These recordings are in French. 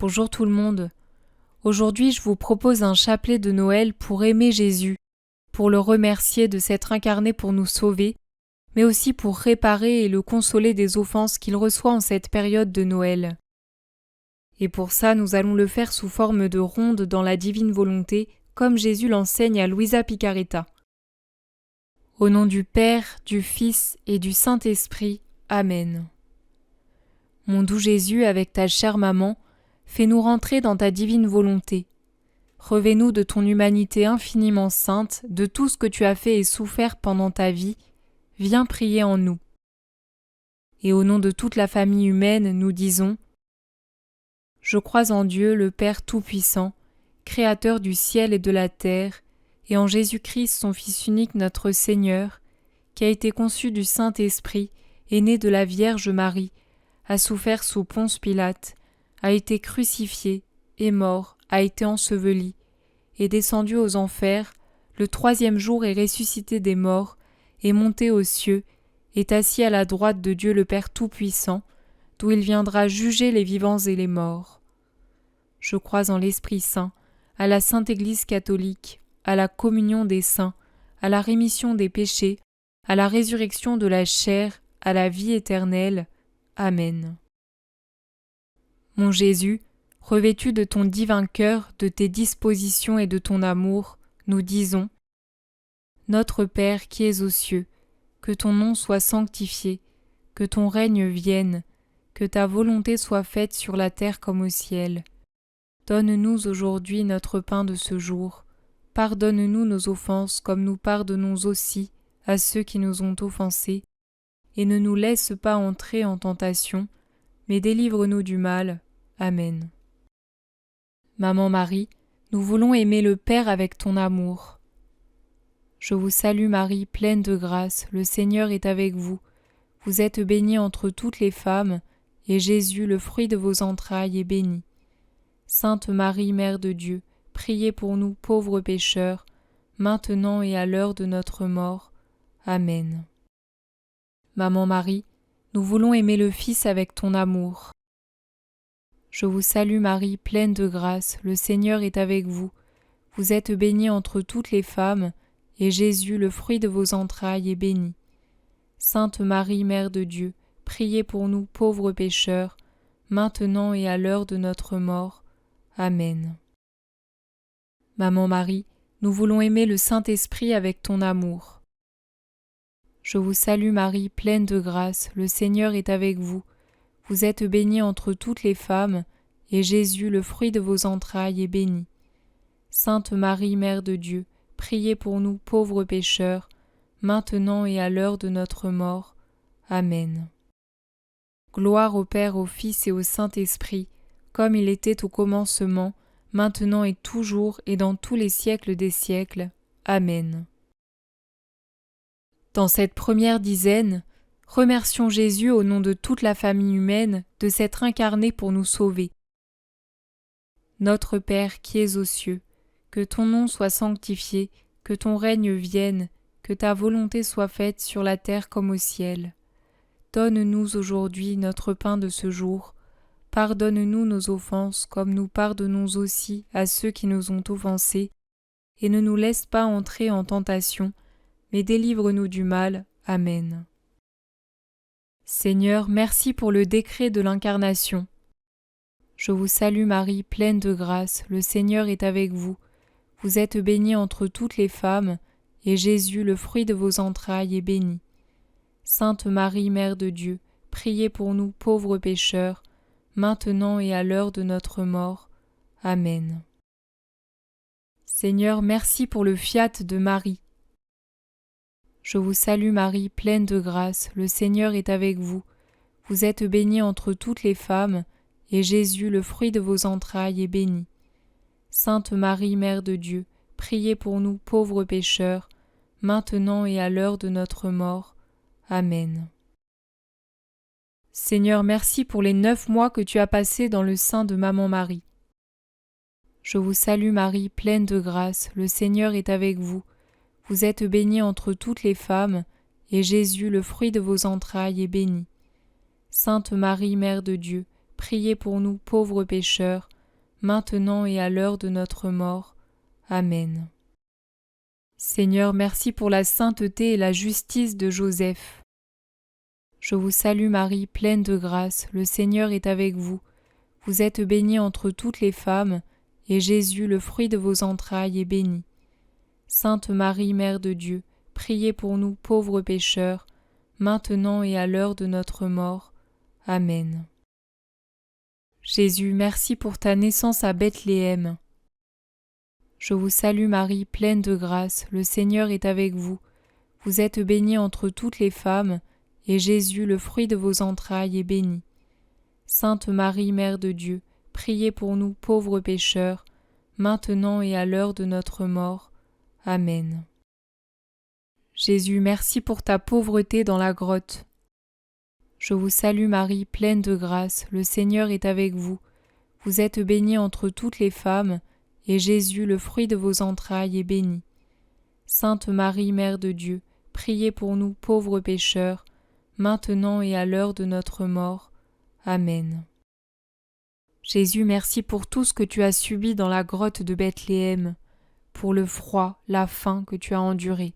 Bonjour tout le monde. Aujourd'hui, je vous propose un chapelet de Noël pour aimer Jésus, pour le remercier de s'être incarné pour nous sauver, mais aussi pour réparer et le consoler des offenses qu'il reçoit en cette période de Noël. Et pour ça, nous allons le faire sous forme de ronde dans la divine volonté, comme Jésus l'enseigne à Luisa Picaretta. Au nom du Père, du Fils et du Saint-Esprit. Amen. Mon doux Jésus, avec ta chère maman, fais-nous rentrer dans ta divine volonté. Revêt-nous de ton humanité infiniment sainte, de tout ce que tu as fait et souffert pendant ta vie. Viens prier en nous. Et au nom de toute la famille humaine, nous disons : Je crois en Dieu, le Père Tout-Puissant, Créateur du ciel et de la terre, et en Jésus-Christ, son Fils unique, notre Seigneur, qui a été conçu du Saint-Esprit et né de la Vierge Marie, a souffert sous Ponce Pilate, a été crucifié, est mort, a été enseveli, est descendu aux enfers, le 3e jour est ressuscité des morts, est monté aux cieux, est assis à la droite de Dieu le Père Tout-Puissant, d'où il viendra juger les vivants et les morts. Je crois en l'Esprit Saint, à la Sainte Église catholique, à la communion des saints, à la rémission des péchés, à la résurrection de la chair, à la vie éternelle. Amen. Mon Jésus, revêtu de ton divin cœur, de tes dispositions et de ton amour, nous disons : Notre Père qui es aux cieux, que ton nom soit sanctifié, que ton règne vienne, que ta volonté soit faite sur la terre comme au ciel. Donne-nous aujourd'hui notre pain de ce jour. Pardonne-nous nos offenses comme nous pardonnons aussi à ceux qui nous ont offensés, et ne nous laisse pas entrer en tentation, mais délivre-nous du mal. Amen. Maman Marie, nous voulons aimer le Père avec ton amour. Je vous salue Marie, pleine de grâce, le Seigneur est avec vous. Vous êtes bénie entre toutes les femmes, et Jésus, le fruit de vos entrailles, est béni. Sainte Marie, Mère de Dieu, priez pour nous pauvres pécheurs, maintenant et à l'heure de notre mort. Amen. Maman Marie, nous voulons aimer le Fils avec ton amour. Je vous salue Marie, pleine de grâce, le Seigneur est avec vous. Vous êtes bénie entre toutes les femmes, et Jésus, le fruit de vos entrailles, est béni. Sainte Marie, Mère de Dieu, priez pour nous pauvres pécheurs, maintenant et à l'heure de notre mort. Amen. Maman Marie, nous voulons aimer le Saint-Esprit avec ton amour. Je vous salue Marie, pleine de grâce, le Seigneur est avec vous. Vous êtes bénie entre toutes les femmes, et Jésus, le fruit de vos entrailles, est béni. Sainte Marie, Mère de Dieu, priez pour nous pauvres pécheurs, maintenant et à l'heure de notre mort. Amen. Gloire au Père, au Fils et au Saint-Esprit, comme il était au commencement, maintenant et toujours et dans tous les siècles des siècles. Amen. Dans cette première dizaine, remercions Jésus au nom de toute la famille humaine de s'être incarné pour nous sauver. Notre Père qui es aux cieux, que ton nom soit sanctifié, que ton règne vienne, que ta volonté soit faite sur la terre comme au ciel. Donne-nous aujourd'hui notre pain de ce jour. Pardonne-nous nos offenses comme nous pardonnons aussi à ceux qui nous ont offensés, et ne nous laisse pas entrer en tentation, mais délivre-nous du mal. Amen. Seigneur, merci pour le décret de l'incarnation. Je vous salue Marie, pleine de grâce, le Seigneur est avec vous. Vous êtes bénie entre toutes les femmes, et Jésus, le fruit de vos entrailles, est béni. Sainte Marie, Mère de Dieu, priez pour nous pauvres pécheurs, maintenant et à l'heure de notre mort. Amen. Seigneur, merci pour le fiat de Marie. Je vous salue Marie, pleine de grâce, le Seigneur est avec vous. Vous êtes bénie entre toutes les femmes, et Jésus, le fruit de vos entrailles, est béni. Sainte Marie, Mère de Dieu, priez pour nous pauvres pécheurs, maintenant et à l'heure de notre mort. Amen. Seigneur, merci pour les 9 mois que tu as passés dans le sein de Maman Marie. Je vous salue Marie, pleine de grâce, le Seigneur est avec vous. Vous êtes bénie entre toutes les femmes, et Jésus, le fruit de vos entrailles, est béni. Sainte Marie, Mère de Dieu, priez pour nous pauvres pécheurs, maintenant et à l'heure de notre mort. Amen. Seigneur, merci pour la sainteté et la justice de Joseph. Je vous salue Marie, pleine de grâce, le Seigneur est avec vous. Vous êtes bénie entre toutes les femmes, et Jésus, le fruit de vos entrailles, est béni. Sainte Marie, Mère de Dieu, priez pour nous pauvres pécheurs, maintenant et à l'heure de notre mort. Amen. Jésus, merci pour ta naissance à Bethléem. Je vous salue Marie, pleine de grâce, le Seigneur est avec vous. Vous êtes bénie entre toutes les femmes, et Jésus, le fruit de vos entrailles, est béni. Sainte Marie, Mère de Dieu, priez pour nous pauvres pécheurs, maintenant et à l'heure de notre mort. Amen. Jésus, merci pour ta pauvreté dans la grotte. Je vous salue Marie, pleine de grâce, le Seigneur est avec vous. Vous êtes bénie entre toutes les femmes, et Jésus, le fruit de vos entrailles, est béni. Sainte Marie, Mère de Dieu, priez pour nous pauvres pécheurs, maintenant et à l'heure de notre mort. Amen. Jésus, merci pour tout ce que tu as subi dans la grotte de Bethléem, pour le froid, la faim que tu as enduré.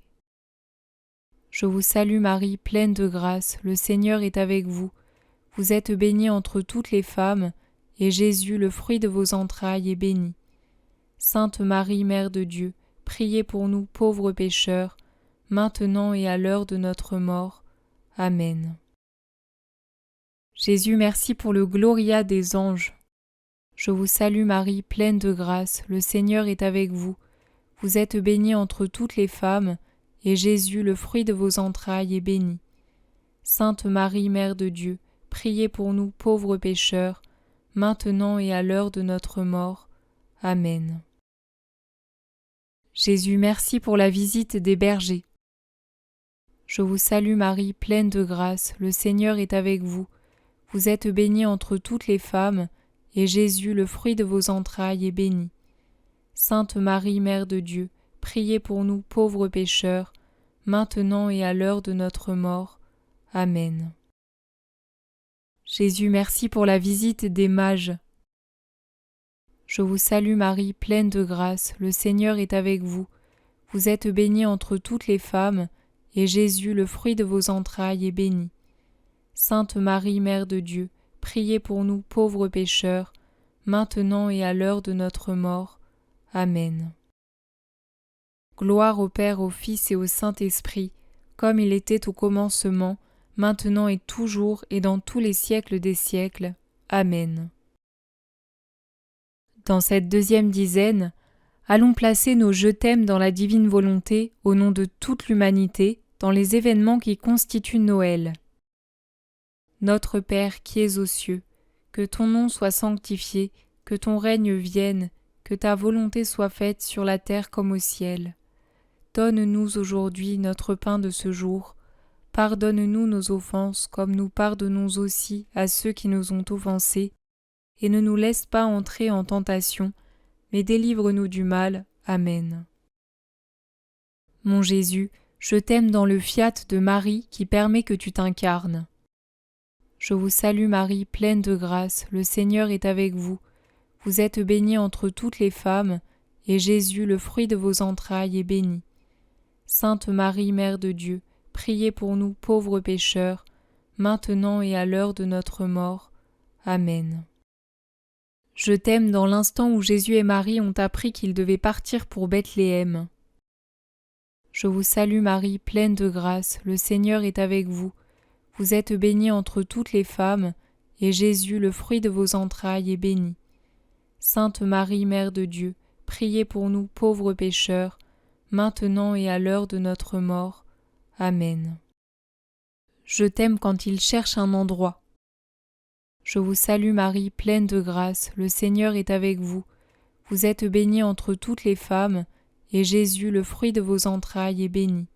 Je vous salue Marie, pleine de grâce, le Seigneur est avec vous. Vous êtes bénie entre toutes les femmes, et Jésus, le fruit de vos entrailles, est béni. Sainte Marie, Mère de Dieu, priez pour nous pauvres pécheurs, maintenant et à l'heure de notre mort. Amen. Jésus, merci pour le Gloria des anges. Je vous salue Marie, pleine de grâce, le Seigneur est avec vous. Vous êtes bénie entre toutes les femmes, et Jésus, le fruit de vos entrailles, est béni. Sainte Marie, Mère de Dieu, priez pour nous pauvres pécheurs, maintenant et à l'heure de notre mort. Amen. Jésus, merci pour la visite des bergers. Je vous salue Marie, pleine de grâce, le Seigneur est avec vous. Vous êtes bénie entre toutes les femmes, et Jésus, le fruit de vos entrailles, est béni. Sainte Marie, Mère de Dieu, priez pour nous pauvres pécheurs, maintenant et à l'heure de notre mort. Amen. Jésus, merci pour la visite des mages. Je vous salue Marie, pleine de grâce, le Seigneur est avec vous. Vous êtes bénie entre toutes les femmes, et Jésus, le fruit de vos entrailles, est béni. Sainte Marie, Mère de Dieu, priez pour nous pauvres pécheurs, maintenant et à l'heure de notre mort. Amen. Gloire au Père, au Fils et au Saint-Esprit, comme il était au commencement, maintenant et toujours et dans tous les siècles des siècles. Amen. Dans cette deuxième dizaine, allons placer nos je t'aime dans la divine volonté au nom de toute l'humanité dans les événements qui constituent Noël. Notre Père qui es aux cieux, que ton nom soit sanctifié, que ton règne vienne, que ta volonté soit faite sur la terre comme au ciel. Donne-nous aujourd'hui notre pain de ce jour. Pardonne-nous nos offenses comme nous pardonnons aussi à ceux qui nous ont offensés. Et ne nous laisse pas entrer en tentation, mais délivre-nous du mal. Amen. Mon Jésus, je t'aime dans le fiat de Marie qui permet que tu t'incarnes. Je vous salue Marie, pleine de grâce, le Seigneur est avec vous. Vous êtes bénie entre toutes les femmes, et Jésus, le fruit de vos entrailles, est béni. Sainte Marie, Mère de Dieu, priez pour nous pauvres pécheurs, maintenant et à l'heure de notre mort. Amen. Je t'aime dans l'instant où Jésus et Marie ont appris qu'ils devaient partir pour Bethléem. Je vous salue Marie, pleine de grâce, le Seigneur est avec vous. Vous êtes bénie entre toutes les femmes, et Jésus, le fruit de vos entrailles, est béni. Sainte Marie, Mère de Dieu, priez pour nous pauvres pécheurs, maintenant et à l'heure de notre mort. Amen. Je t'aime quand il cherche un endroit. Je vous salue Marie, pleine de grâce, le Seigneur est avec vous. Vous êtes bénie entre toutes les femmes, et Jésus, le fruit de vos entrailles, est béni.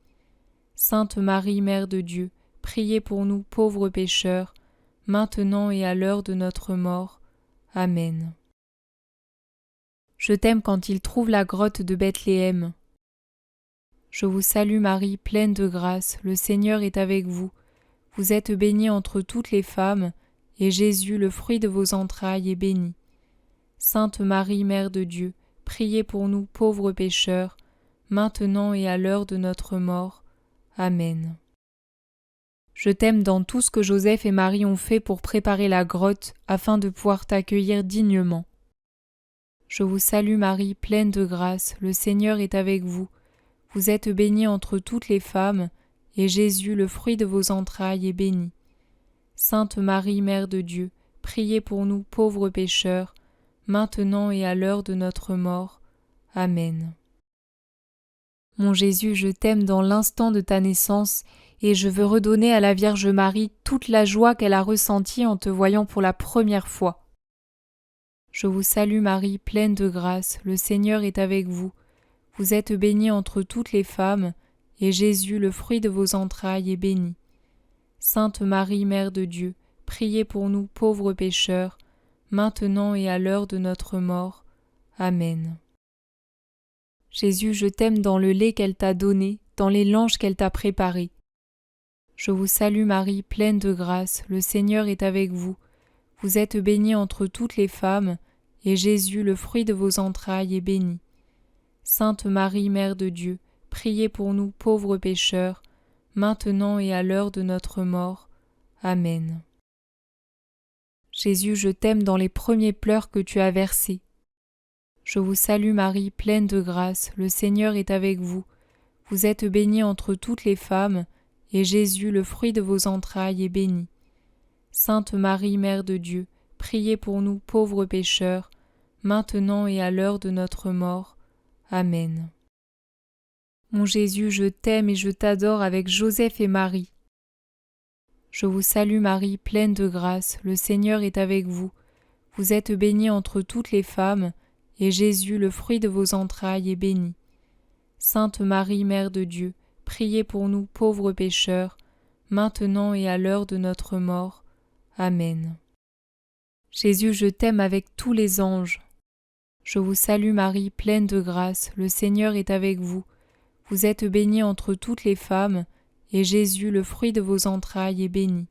Sainte Marie, Mère de Dieu, priez pour nous pauvres pécheurs, maintenant et à l'heure de notre mort. Amen. Je t'aime quand il trouve la grotte de Bethléem. Je vous salue Marie, pleine de grâce, le Seigneur est avec vous. Vous êtes bénie entre toutes les femmes, et Jésus, le fruit de vos entrailles, est béni. Sainte Marie, Mère de Dieu, priez pour nous pauvres pécheurs, maintenant et à l'heure de notre mort. Amen. Je t'aime dans tout ce que Joseph et Marie ont fait pour préparer la grotte afin de pouvoir t'accueillir dignement. Je vous salue Marie, pleine de grâce, le Seigneur est avec vous. Vous êtes bénie entre toutes les femmes, et Jésus, le fruit de vos entrailles, est béni. Sainte Marie, Mère de Dieu, priez pour nous pauvres pécheurs, maintenant et à l'heure de notre mort. Amen. Mon Jésus, je t'aime dans l'instant de ta naissance, et je veux redonner à la Vierge Marie toute la joie qu'elle a ressentie en te voyant pour la première fois. Je vous salue Marie, pleine de grâce, le Seigneur est avec vous. Vous êtes bénie entre toutes les femmes, et Jésus, le fruit de vos entrailles, est béni. Sainte Marie, Mère de Dieu, priez pour nous pauvres pécheurs, maintenant et à l'heure de notre mort. Amen. Jésus, je t'aime dans le lait qu'elle t'a donné, dans les langes qu'elle t'a préparés. Je vous salue Marie, pleine de grâce, le Seigneur est avec vous. Vous êtes bénie entre toutes les femmes, et Jésus, le fruit de vos entrailles, est béni. Sainte Marie, Mère de Dieu, priez pour nous pauvres pécheurs, maintenant et à l'heure de notre mort. Amen. Jésus, je t'aime dans les premiers pleurs que tu as versés. Je vous salue Marie, pleine de grâce, le Seigneur est avec vous. Vous êtes bénie entre toutes les femmes, et Jésus, le fruit de vos entrailles, est béni. Sainte Marie, Mère de Dieu, priez pour nous pauvres pécheurs, maintenant et à l'heure de notre mort. Amen. Mon Jésus, je t'aime et je t'adore avec Joseph et Marie. Je vous salue Marie, pleine de grâce, le Seigneur est avec vous. Vous êtes bénie entre toutes les femmes, et Jésus, le fruit de vos entrailles, est béni. Sainte Marie, Mère de Dieu, priez pour nous pauvres pécheurs, maintenant et à l'heure de notre mort. Amen. Jésus, je t'aime avec tous les anges. Je vous salue Marie, pleine de grâce, le Seigneur est avec vous. Vous êtes bénie entre toutes les femmes, et Jésus, le fruit de vos entrailles, est béni.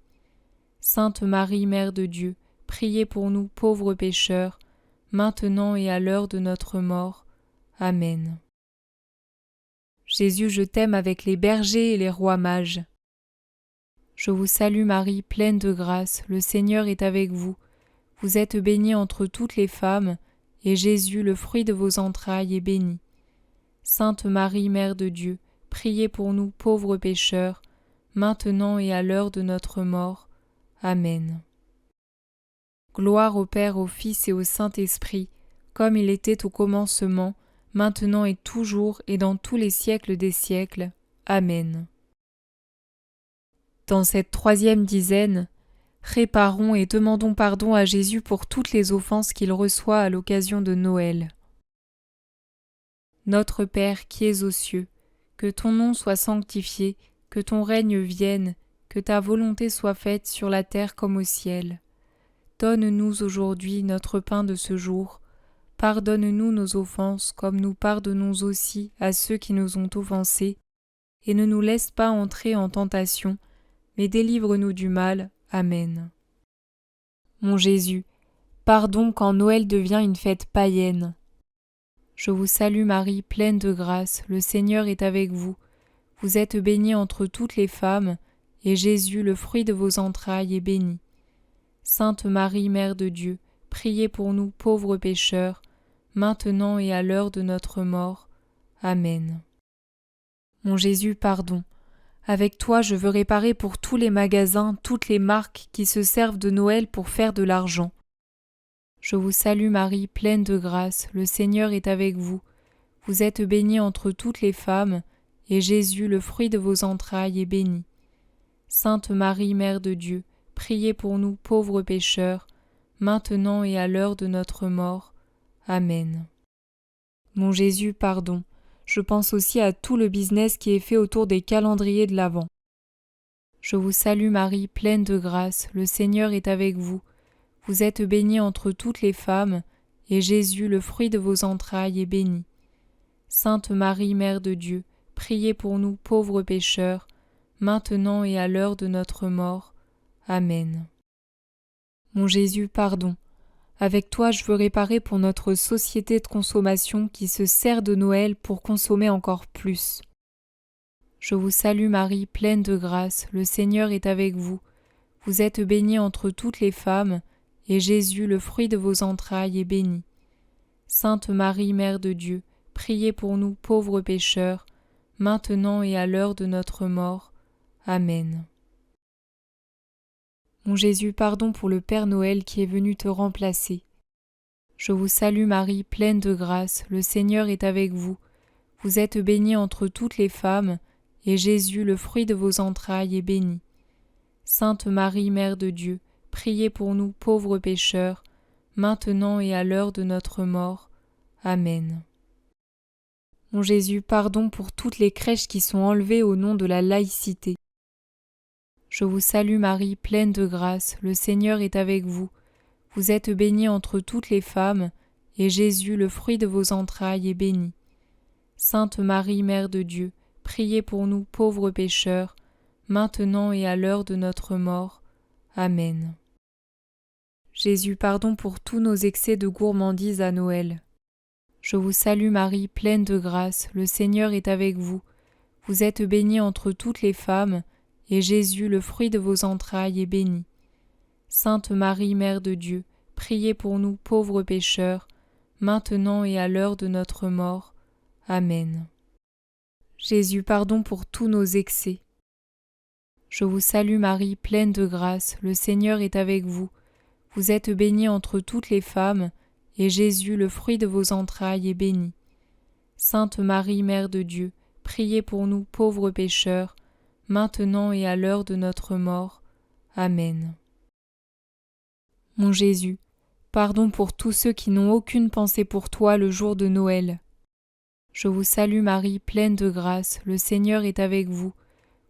Sainte Marie, Mère de Dieu, priez pour nous pauvres pécheurs, maintenant et à l'heure de notre mort. Amen. Jésus, je t'aime avec les bergers et les rois mages. Je vous salue Marie, pleine de grâce, le Seigneur est avec vous. Vous êtes bénie entre toutes les femmes, et Jésus, le fruit de vos entrailles, est béni. Sainte Marie, Mère de Dieu, priez pour nous pauvres pécheurs, maintenant et à l'heure de notre mort. Amen. Gloire au Père, au Fils et au Saint-Esprit, comme il était au commencement, maintenant et toujours et dans tous les siècles des siècles. Amen. Dans cette troisième dizaine, réparons et demandons pardon à Jésus pour toutes les offenses qu'il reçoit à l'occasion de Noël. Notre Père qui es aux cieux, que ton nom soit sanctifié, que ton règne vienne, que ta volonté soit faite sur la terre comme au ciel. Donne-nous aujourd'hui notre pain de ce jour. Pardonne-nous nos offenses comme nous pardonnons aussi à ceux qui nous ont offensés. Et ne nous laisse pas entrer en tentation, mais délivre-nous du mal. Amen. Mon Jésus, pardon quand Noël devient une fête païenne. Je vous salue Marie, pleine de grâce, le Seigneur est avec vous. Vous êtes bénie entre toutes les femmes, et Jésus, le fruit de vos entrailles, est béni. Sainte Marie, Mère de Dieu, priez pour nous pauvres pécheurs, maintenant et à l'heure de notre mort. Amen. Mon Jésus, pardon. Avec toi, je veux réparer pour tous les magasins, toutes les marques qui se servent de Noël pour faire de l'argent. Je vous salue Marie, pleine de grâce, le Seigneur est avec vous. Vous êtes bénie entre toutes les femmes, et Jésus, le fruit de vos entrailles, est béni. Sainte Marie, Mère de Dieu, priez pour nous pauvres pécheurs, maintenant et à l'heure de notre mort. Amen. Mon Jésus, pardon. Je pense aussi à tout le business qui est fait autour des calendriers de l'Avent. Je vous salue Marie, pleine de grâce, le Seigneur est avec vous. Vous êtes bénie entre toutes les femmes, et Jésus, le fruit de vos entrailles, est béni. Sainte Marie, Mère de Dieu, priez pour nous pauvres pécheurs, maintenant et à l'heure de notre mort. Amen. Mon Jésus, pardon. Avec toi, je veux réparer pour notre société de consommation qui se sert de Noël pour consommer encore plus. Je vous salue Marie, pleine de grâce, le Seigneur est avec vous. Vous êtes bénie entre toutes les femmes, et Jésus, le fruit de vos entrailles, est béni. Sainte Marie, Mère de Dieu, priez pour nous pauvres pécheurs, maintenant et à l'heure de notre mort. Amen. Mon Jésus, pardon pour le Père Noël qui est venu te remplacer. Je vous salue Marie, pleine de grâce, le Seigneur est avec vous. Vous êtes bénie entre toutes les femmes, et Jésus, le fruit de vos entrailles, est béni. Sainte Marie, Mère de Dieu, priez pour nous pauvres pécheurs, maintenant et à l'heure de notre mort. Amen. Mon Jésus, pardon pour toutes les crèches qui sont enlevées au nom de la laïcité. Je vous salue Marie, pleine de grâce, le Seigneur est avec vous. Vous êtes bénie entre toutes les femmes, et Jésus, le fruit de vos entrailles, est béni. Sainte Marie, Mère de Dieu, priez pour nous pauvres pécheurs, maintenant et à l'heure de notre mort. Amen. Jésus, pardon pour tous nos excès de gourmandise à Noël. Je vous salue Marie, pleine de grâce, le Seigneur est avec vous. Vous êtes bénie entre toutes les femmes, et Jésus, le fruit de vos entrailles, est béni. Sainte Marie, Mère de Dieu, priez pour nous pauvres pécheurs, maintenant et à l'heure de notre mort. Amen. Jésus, pardon pour tous nos excès. Je vous salue Marie, pleine de grâce, le Seigneur est avec vous. Vous êtes bénie entre toutes les femmes, et Jésus, le fruit de vos entrailles, est béni. Sainte Marie, Mère de Dieu, priez pour nous pauvres pécheurs, maintenant et à l'heure de notre mort. Amen. Mon Jésus, pardon pour tous ceux qui n'ont aucune pensée pour toi le jour de Noël. Je vous salue Marie, pleine de grâce, le Seigneur est avec vous.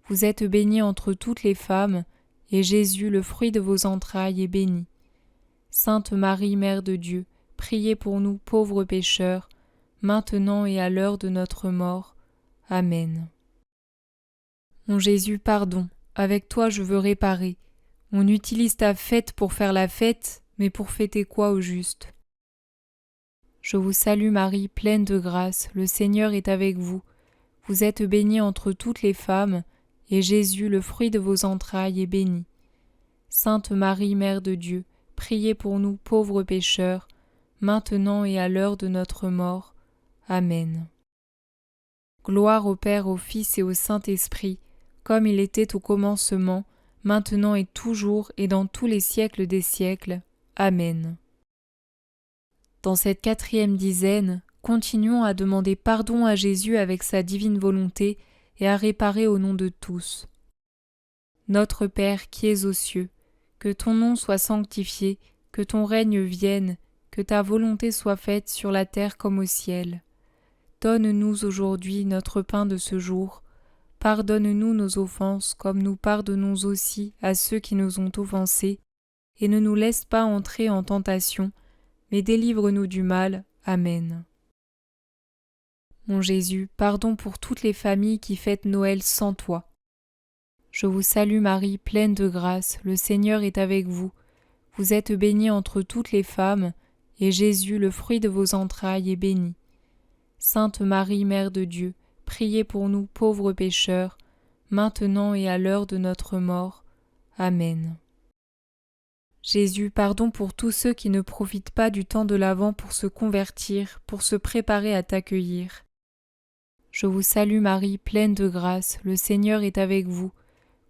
Vous êtes bénie entre toutes les femmes, et Jésus, le fruit de vos entrailles, est béni. Sainte Marie, Mère de Dieu, priez pour nous pauvres pécheurs, maintenant et à l'heure de notre mort. Amen. Mon Jésus, pardon, avec toi je veux réparer. On utilise ta fête pour faire la fête, mais pour fêter quoi au juste? Je vous salue Marie, pleine de grâce, le Seigneur est avec vous. Vous êtes bénie entre toutes les femmes, et Jésus, le fruit de vos entrailles, est béni. Sainte Marie, Mère de Dieu, priez pour nous pauvres pécheurs, maintenant et à l'heure de notre mort. Amen. Gloire au Père, au Fils et au Saint-Esprit, comme il était au commencement, maintenant et toujours et dans tous les siècles des siècles. Amen. Dans cette 4e dizaine, continuons à demander pardon à Jésus avec sa divine volonté et à réparer au nom de tous. Notre Père qui es aux cieux, que ton nom soit sanctifié, que ton règne vienne, que ta volonté soit faite sur la terre comme au ciel. Donne-nous aujourd'hui notre pain de ce jour. Pardonne-nous nos offenses comme nous pardonnons aussi à ceux qui nous ont offensés, et ne nous laisse pas entrer en tentation, mais délivre-nous du mal. Amen. Mon Jésus, pardon pour toutes les familles qui fêtent Noël sans toi. Je vous salue Marie, pleine de grâce, le Seigneur est avec vous. Vous êtes bénie entre toutes les femmes, et Jésus, le fruit de vos entrailles, est béni. Sainte Marie, Mère de Dieu, priez pour nous pauvres pécheurs, maintenant et à l'heure de notre mort. Amen. Jésus, pardon pour tous ceux qui ne profitent pas du temps de l'Avent pour se convertir, pour se préparer à t'accueillir. Je vous salue Marie, pleine de grâce, le Seigneur est avec vous.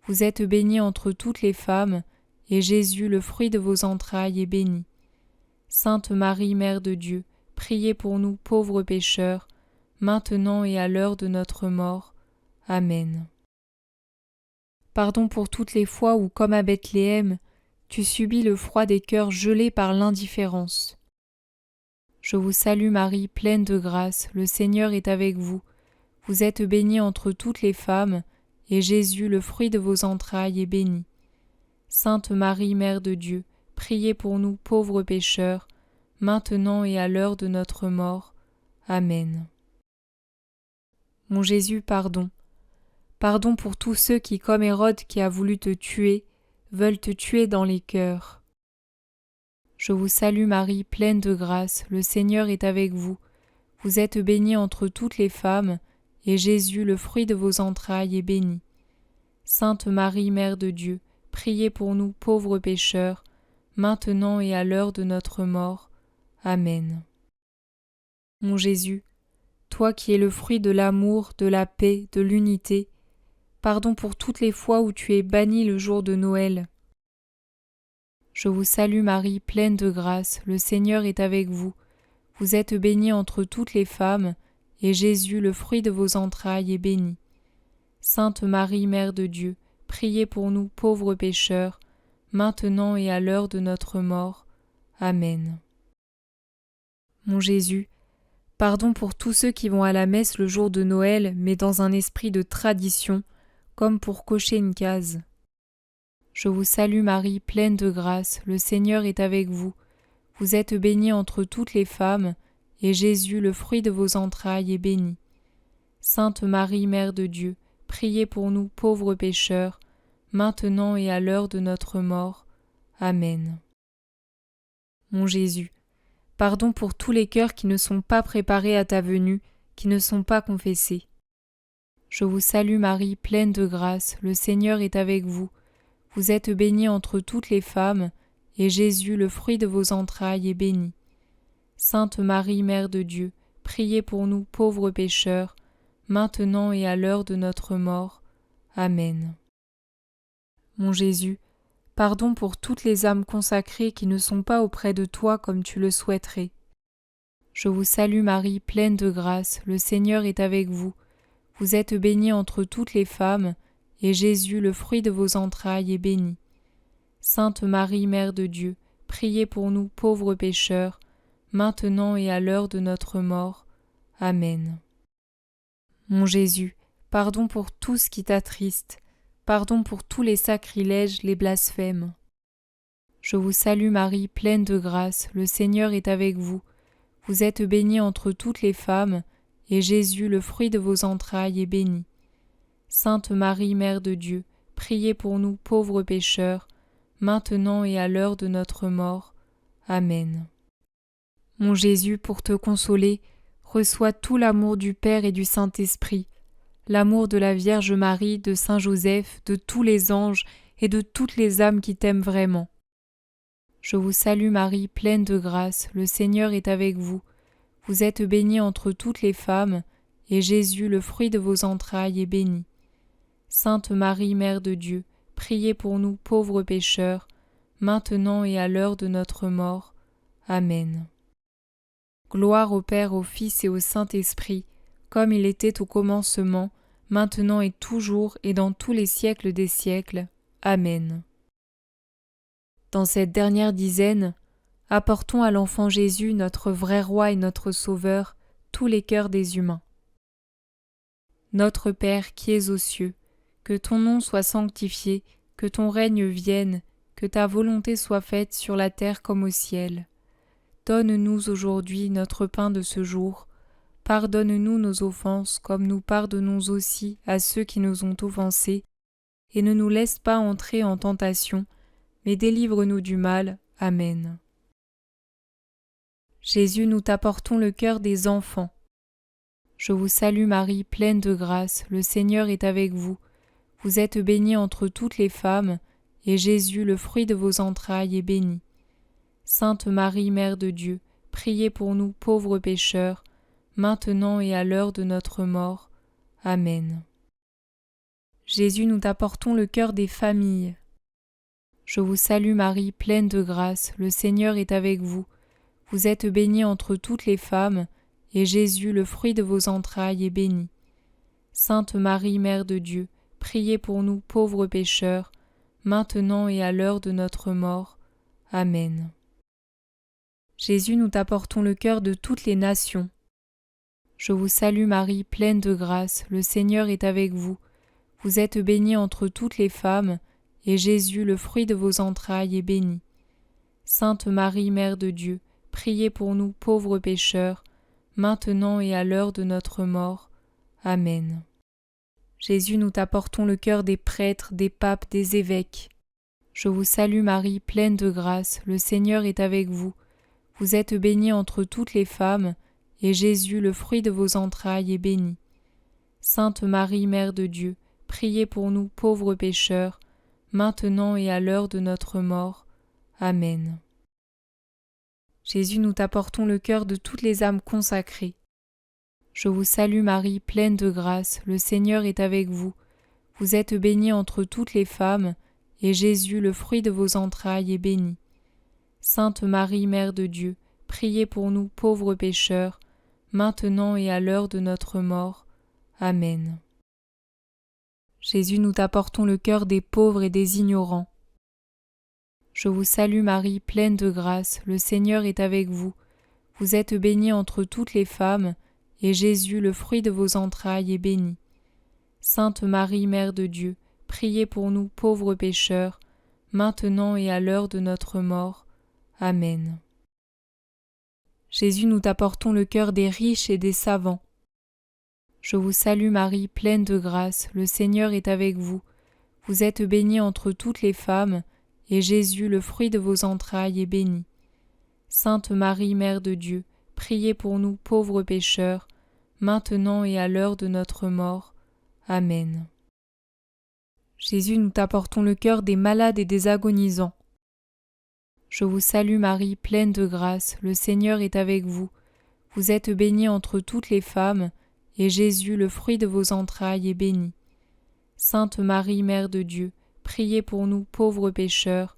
Vous êtes bénie entre toutes les femmes, et Jésus, le fruit de vos entrailles, est béni. Sainte Marie, Mère de Dieu, priez pour nous pauvres pécheurs, maintenant et à l'heure de notre mort. Amen. Pardon pour toutes les fois où, comme à Bethléem, tu subis le froid des cœurs gelés par l'indifférence. Je vous salue Marie, pleine de grâce, le Seigneur est avec vous. Vous êtes bénie entre toutes les femmes, et Jésus, le fruit de vos entrailles, est béni. Sainte Marie, Mère de Dieu, priez pour nous pauvres pécheurs, maintenant et à l'heure de notre mort. Amen. Mon Jésus, pardon. Pardon pour tous ceux qui, comme Hérode qui a voulu te tuer, veulent te tuer dans les cœurs. Je vous salue Marie, pleine de grâce, le Seigneur est avec vous. Vous êtes bénie entre toutes les femmes, et Jésus, le fruit de vos entrailles, est béni. Sainte Marie, Mère de Dieu, priez pour nous pauvres pécheurs, maintenant et à l'heure de notre mort. Amen. Mon Jésus, toi qui es le fruit de l'amour, de la paix, de l'unité, pardon pour toutes les fois où tu es banni le jour de Noël. Je vous salue Marie, pleine de grâce, le Seigneur est avec vous. Vous êtes bénie entre toutes les femmes, et Jésus, le fruit de vos entrailles, est béni. Sainte Marie, Mère de Dieu, priez pour nous pauvres pécheurs, maintenant et à l'heure de notre mort. Amen. Mon Jésus, pardon pour tous ceux qui vont à la messe le jour de Noël, mais dans un esprit de tradition, comme pour cocher une case. Je vous salue Marie, pleine de grâce, le Seigneur est avec vous. Vous êtes bénie entre toutes les femmes, et Jésus, le fruit de vos entrailles, est béni. Sainte Marie, Mère de Dieu, priez pour nous pauvres pécheurs, maintenant et à l'heure de notre mort. Amen. Mon Jésus, pardon pour tous les cœurs qui ne sont pas préparés à ta venue, qui ne sont pas confessés. Je vous salue Marie, pleine de grâce, le Seigneur est avec vous. Vous êtes bénie entre toutes les femmes, et Jésus, le fruit de vos entrailles, est béni. Sainte Marie, Mère de Dieu, priez pour nous pauvres pécheurs, maintenant et à l'heure de notre mort. Amen. Mon Jésus, pardon pour toutes les âmes consacrées qui ne sont pas auprès de toi comme tu le souhaiterais. Je vous salue Marie, pleine de grâce, le Seigneur est avec vous. Vous êtes bénie entre toutes les femmes, et Jésus, le fruit de vos entrailles, est béni. Sainte Marie, Mère de Dieu, priez pour nous pauvres pécheurs, maintenant et à l'heure de notre mort. Amen. Mon Jésus, pardon pour tout ce qui t'attriste, pardon pour tous les sacrilèges, les blasphèmes. Je vous salue Marie, pleine de grâce, le Seigneur est avec vous. Vous êtes bénie entre toutes les femmes, et Jésus, le fruit de vos entrailles, est béni. Sainte Marie, Mère de Dieu, priez pour nous pauvres pécheurs, maintenant et à l'heure de notre mort. Amen. Mon Jésus, pour te consoler, reçois tout l'amour du Père et du Saint-Esprit, l'amour de la Vierge Marie, de Saint Joseph, de tous les anges et de toutes les âmes qui t'aiment vraiment. Je vous salue Marie, pleine de grâce, le Seigneur est avec vous. Vous êtes bénie entre toutes les femmes, et Jésus, le fruit de vos entrailles, est béni. Sainte Marie, Mère de Dieu, priez pour nous pauvres pécheurs, maintenant et à l'heure de notre mort. Amen. Gloire au Père, au Fils et au Saint-Esprit, comme il était au commencement, maintenant et toujours et dans tous les siècles des siècles. Amen. Dans cette dernière dizaine, apportons à l'enfant Jésus, notre vrai roi et notre sauveur, tous les cœurs des humains. Notre Père qui es aux cieux, que ton nom soit sanctifié, que ton règne vienne, que ta volonté soit faite sur la terre comme au ciel. Donne-nous aujourd'hui notre pain de ce jour. Pardonne-nous nos offenses comme nous pardonnons aussi à ceux qui nous ont offensés, et ne nous laisse pas entrer en tentation, mais délivre-nous du mal. Amen. Jésus, nous t'apportons le cœur des enfants. Je vous salue Marie, pleine de grâce, le Seigneur est avec vous. Vous êtes bénie entre toutes les femmes, et Jésus, le fruit de vos entrailles, est béni. Sainte Marie, Mère de Dieu, priez pour nous pauvres pécheurs, maintenant et à l'heure de notre mort. Amen. Jésus, nous t'apportons le cœur des familles. Je vous salue Marie, pleine de grâce, le Seigneur est avec vous. Vous êtes bénie entre toutes les femmes, et Jésus, le fruit de vos entrailles, est béni. Sainte Marie, Mère de Dieu, priez pour nous pauvres pécheurs, maintenant et à l'heure de notre mort. Amen. Jésus, nous t'apportons le cœur de toutes les nations. Je vous salue Marie, pleine de grâce, le Seigneur est avec vous. Vous êtes bénie entre toutes les femmes, et Jésus, le fruit de vos entrailles, est béni. Sainte Marie, Mère de Dieu, priez pour nous pauvres pécheurs, maintenant et à l'heure de notre mort. Amen. Jésus, nous t'apportons le cœur des prêtres, des papes, des évêques. Je vous salue Marie, pleine de grâce, le Seigneur est avec vous. Vous êtes bénie entre toutes les femmes, et Jésus, le fruit de vos entrailles, est béni. Sainte Marie, Mère de Dieu, priez pour nous pauvres pécheurs, maintenant et à l'heure de notre mort. Amen. Jésus, nous t'apportons le cœur de toutes les âmes consacrées. Je vous salue Marie, pleine de grâce, le Seigneur est avec vous. Vous êtes bénie entre toutes les femmes, et Jésus, le fruit de vos entrailles, est béni. Sainte Marie, Mère de Dieu, priez pour nous pauvres pécheurs, maintenant et à l'heure de notre mort. Amen. Jésus, nous t'apportons le cœur des pauvres et des ignorants. Je vous salue Marie, pleine de grâce, le Seigneur est avec vous. Vous êtes bénie entre toutes les femmes, et Jésus, le fruit de vos entrailles, est béni. Sainte Marie, Mère de Dieu, priez pour nous pauvres pécheurs, maintenant et à l'heure de notre mort. Amen. Jésus, nous t'apportons le cœur des riches et des savants. Je vous salue Marie, pleine de grâce, le Seigneur est avec vous. Vous êtes bénie entre toutes les femmes, et Jésus, le fruit de vos entrailles, est béni. Sainte Marie, Mère de Dieu, priez pour nous pauvres pécheurs, maintenant et à l'heure de notre mort. Amen. Jésus, nous t'apportons le cœur des malades et des agonisants. Je vous salue Marie, pleine de grâce, le Seigneur est avec vous. Vous êtes bénie entre toutes les femmes, et Jésus, le fruit de vos entrailles, est béni. Sainte Marie, Mère de Dieu, priez pour nous pauvres pécheurs,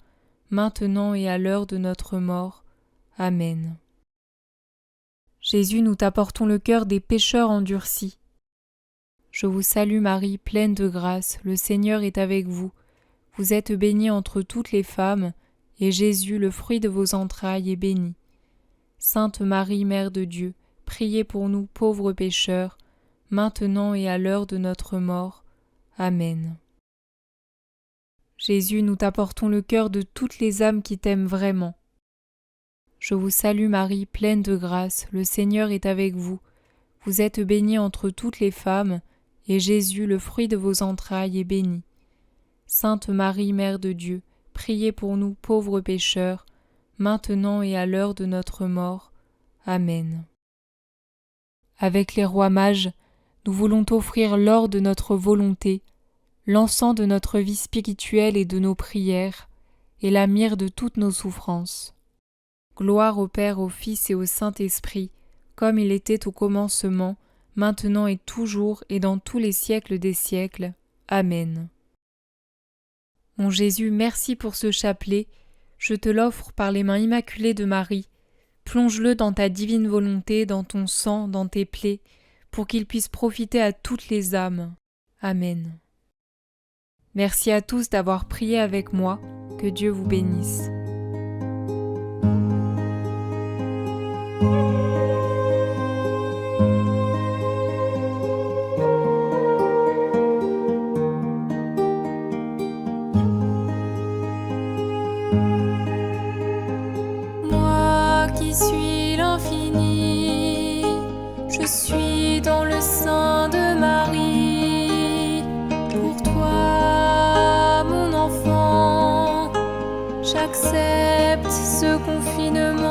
maintenant et à l'heure de notre mort. Amen. Jésus, nous t'apportons le cœur des pécheurs endurcis. Je vous salue Marie, pleine de grâce, le Seigneur est avec vous. Vous êtes bénie entre toutes les femmes, et Jésus, le fruit de vos entrailles, est béni. Sainte Marie, Mère de Dieu, priez pour nous pauvres pécheurs, maintenant et à l'heure de notre mort. Amen. Jésus, nous t'apportons le cœur de toutes les âmes qui t'aiment vraiment. Je vous salue Marie, pleine de grâce, le Seigneur est avec vous. Vous êtes bénie entre toutes les femmes, et Jésus, le fruit de vos entrailles, est béni. Sainte Marie, Mère de Dieu, priez pour nous pauvres pécheurs, maintenant et à l'heure de notre mort. Amen. Avec les rois mages, nous voulons t'offrir l'or de notre volonté, l'encens de notre vie spirituelle et de nos prières, et la myrrhe de toutes nos souffrances. Gloire au Père, au Fils et au Saint-Esprit, comme il était au commencement, maintenant et toujours et dans tous les siècles des siècles. Amen. Mon Jésus, merci pour ce chapelet, je te l'offre par les mains immaculées de Marie. Plonge-le dans ta divine volonté, dans ton sang, dans tes plaies, pour qu'il puisse profiter à toutes les âmes. Amen. Merci à tous d'avoir prié avec moi, que Dieu vous bénisse. Moi qui suis l'infini, je suis dans le sein de Marie. Pour toi, mon enfant, j'accepte ce confinement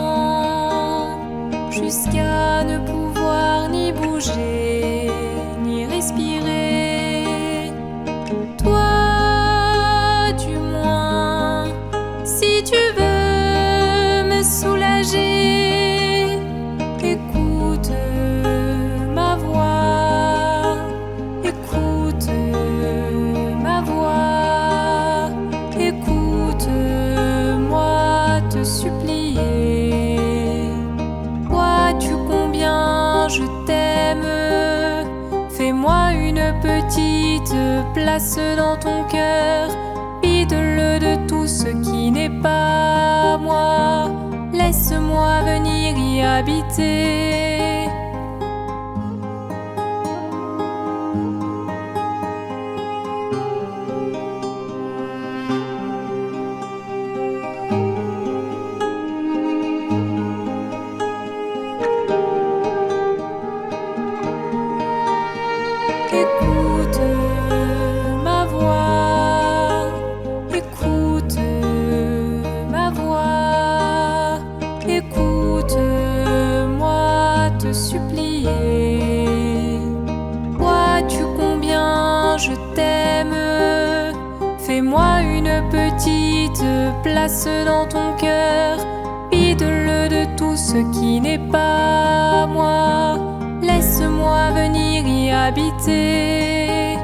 jusqu'à ne pouvoir ni bouger, ni respirer. Toi, du moins, si tu veux me soulager, écoute ma voix, écoute ma voix, écoute-moi te supplier. Vois-tu combien je t'aime? Fais-moi une petite place dans ton cœur, vide-le de tout ce qui n'est pas moi, laisse-moi venir y habiter. Écoute ma voix, écoute te supplier. Vois-tu combien je t'aime? Fais-moi une petite place dans ton cœur. Vide-le de tout ce qui n'est pas moi. Laisse-moi venir y habiter.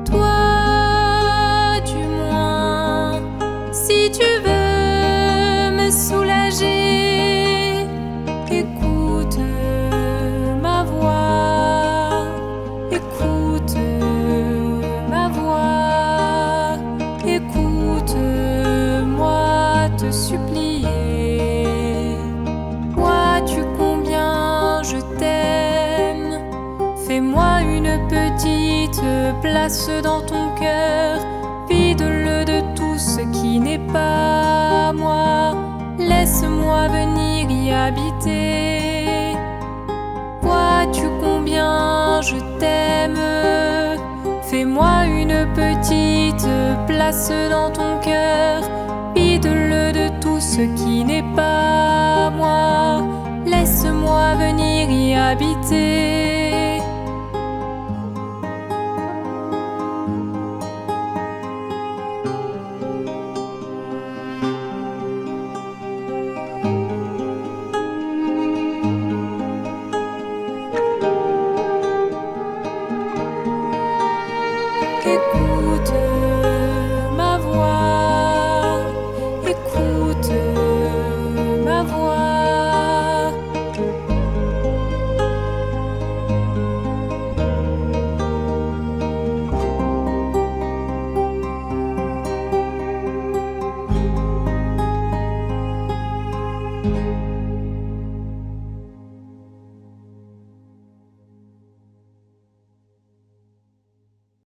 Toi, du moins, si tu veux me soulager, écoute ma voix, écoute ma voix, écoute-moi te supplier. Vois-tu combien je t'aime? Fais-moi une petite place dans ton cœur. Vide-le de tout ce qui n'est pas moi. Laisse-moi venir y habiter. Vois-tu combien je t'aime? Fais-moi une petite place dans ton cœur. Vide-le de tout ce qui n'est pas moi. Laisse-moi venir y habiter. Écoute